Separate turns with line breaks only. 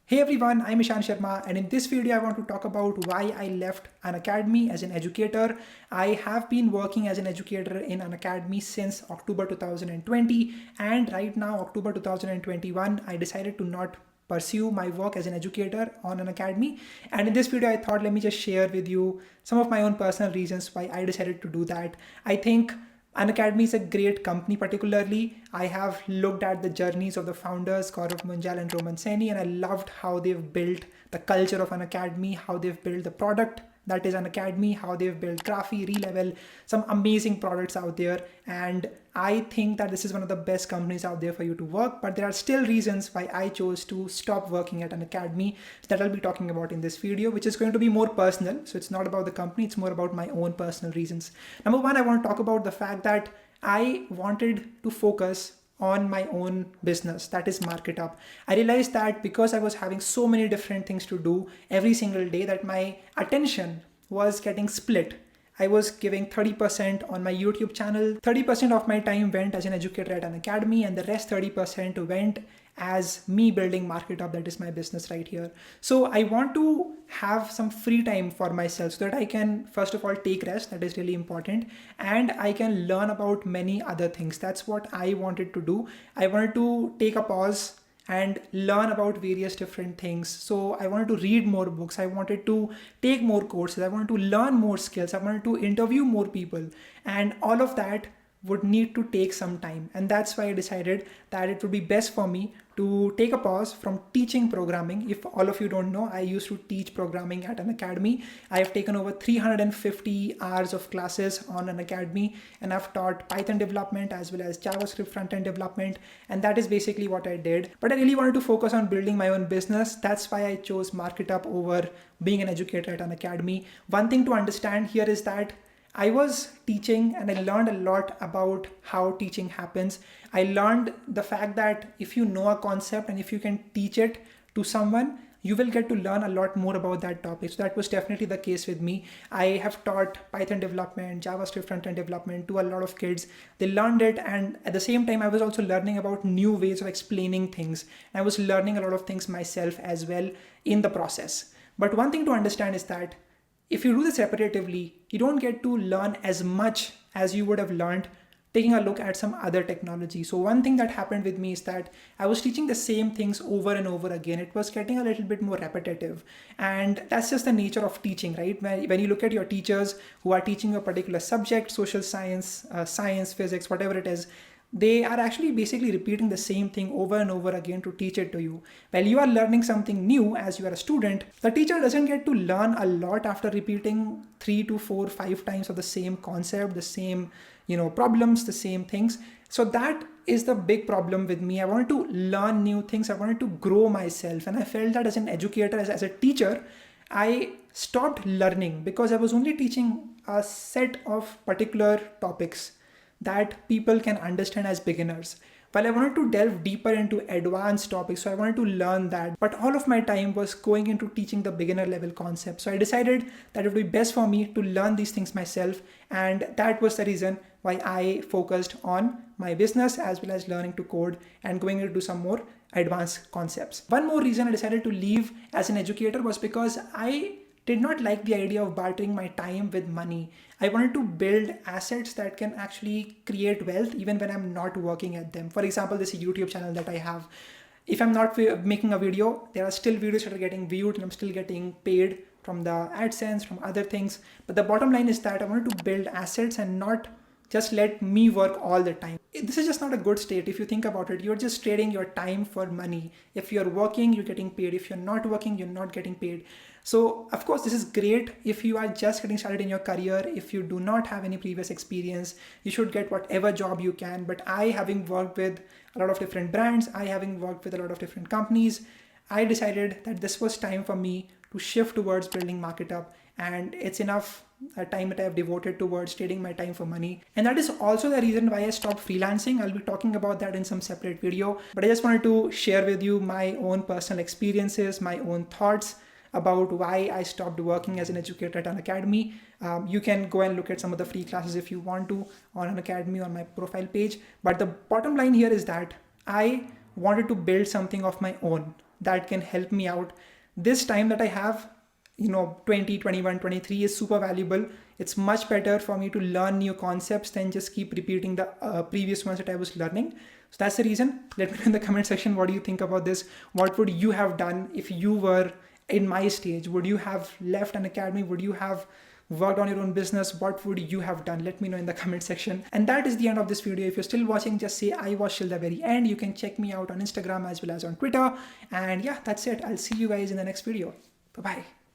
Hey everyone, I'm Ishan Sharma, and in this video I want to talk about why I left Unacademy as an educator. I have been working as an educator in Unacademy since October 2020, and right now October 2021 I decided to not pursue my work as an educator on Unacademy. And in this video I thought let me just share with you some of my own personal reasons why I decided to do that. I think Unacademy is a great company. Particularly, I have looked at the journeys of the founders, Gaurav Munjal and Roman Saini, and I loved how they've built the culture of Unacademy, how they've built the product that is Unacademy, how they've built Graphy, Relevel, some amazing products out there. And I think that this is one of the best companies out there for you to work, but there are still reasons why I chose to stop working at Unacademy that I'll be talking about in this video, which is going to be more personal. So it's not about the company, it's more about my own personal reasons. Number one, I want to talk about the fact that I wanted to focus on my own business, that is MarketUp. I realized that because I was having so many different things to do every single day, that my attention was getting split. I was giving 30% on my YouTube channel, 30% of my time went as an educator at Unacademy, and the rest 30% went as me building MarketUp, that is my business right here. So I want to have some free time for myself so that I can first of all take rest, that is really important, and I can learn about many other things. That's what I wanted to do. I wanted to take a pause and learn about various different things. So I wanted to read more books, I wanted to take more courses, I wanted to learn more skills, I wanted to interview more people, and all of that would need to take some time. And that's why I decided that it would be best for me to take a pause from teaching programming. If all of you don't know, I used to teach programming at Unacademy. I have taken over 350 hours of classes on Unacademy, and I've taught Python development as well as JavaScript front-end development. And that is basically what I did. But I really wanted to focus on building my own business. That's why I chose MarketUp over being an educator at Unacademy. One thing to understand here is that I was teaching and I learned a lot about how teaching happens. I learned the fact that if you know a concept and if you can teach it to someone, you will get to learn a lot more about that topic. So that was definitely the case with me. I have taught Python development, JavaScript front-end development to a lot of kids. They learned it, and at the same time, I was also learning about new ways of explaining things. I was learning a lot of things myself as well in the process. But one thing to understand is that if you do this repetitively, you don't get to learn as much as you would have learned taking a look at some other technology. So one thing that happened with me is that I was teaching the same things over and over again. It was getting a little bit more repetitive. And that's just the nature of teaching, right? When you look at your teachers who are teaching a particular subject, social science, science, physics, whatever it is, they are actually basically repeating the same thing over and over again to teach it to you. While you are learning something new as you are a student, the teacher doesn't get to learn a lot after repeating 3 to 4, 5 times of the same concept, the same problems, the same things. So that is the big problem with me. I wanted to learn new things. I wanted to grow myself. And I felt that as an educator, as a teacher, I stopped learning because I was only teaching a set of particular topics that people can understand as beginners. While I wanted to delve deeper into advanced topics, so I wanted to learn that, but all of my time was going into teaching the beginner level concepts. So I decided that it would be best for me to learn these things myself, and that was the reason why I focused on my business as well as learning to code and going into some more advanced concepts. One more reason I decided to leave as an educator was because I did not like the idea of bartering my time with money. I wanted to build assets that can actually create wealth even when I'm not working at them. For example, this YouTube channel that I have. If I'm not making a video, there are still videos that are getting viewed and I'm still getting paid from the AdSense, from other things. But the bottom line is that I wanted to build assets and not just let me work all the time. This is just not a good state. If you think about it, you're just trading your time for money. If you're working, you're getting paid. If you're not working, you're not getting paid. So of course, this is great if you are just getting started in your career. If you do not have any previous experience, you should get whatever job you can. But I, having worked with a lot of different brands, I having worked with a lot of different companies, I decided that this was time for me to shift towards building MarketUp, and it's enough time that I have devoted towards trading my time for money. And that is also the reason why I stopped freelancing. I'll be talking about that in some separate video, but I just wanted to share with you my own personal experiences, my own thoughts about why I stopped working as an educator at Unacademy. You can go and look at some of the free classes if you want to on Unacademy on my profile page. But the bottom line here is that I wanted to build something of my own. that can help me out. This time that I have, 20, 21, 23 is super valuable. It's much better for me to learn new concepts than just keep repeating the previous ones that I was learning. So that's the reason. Let me know in the comment section, what do you think about this? What would you have done if you were in my stage? Would you have left Unacademy? Would you have worked on your own business? What would you have done? Let me know in the comment section. And that is the end of this video. If you're still watching, just say I watched till the very end. You can check me out on Instagram as well as on Twitter. And yeah, that's it. I'll see you guys in the next video. Bye-bye.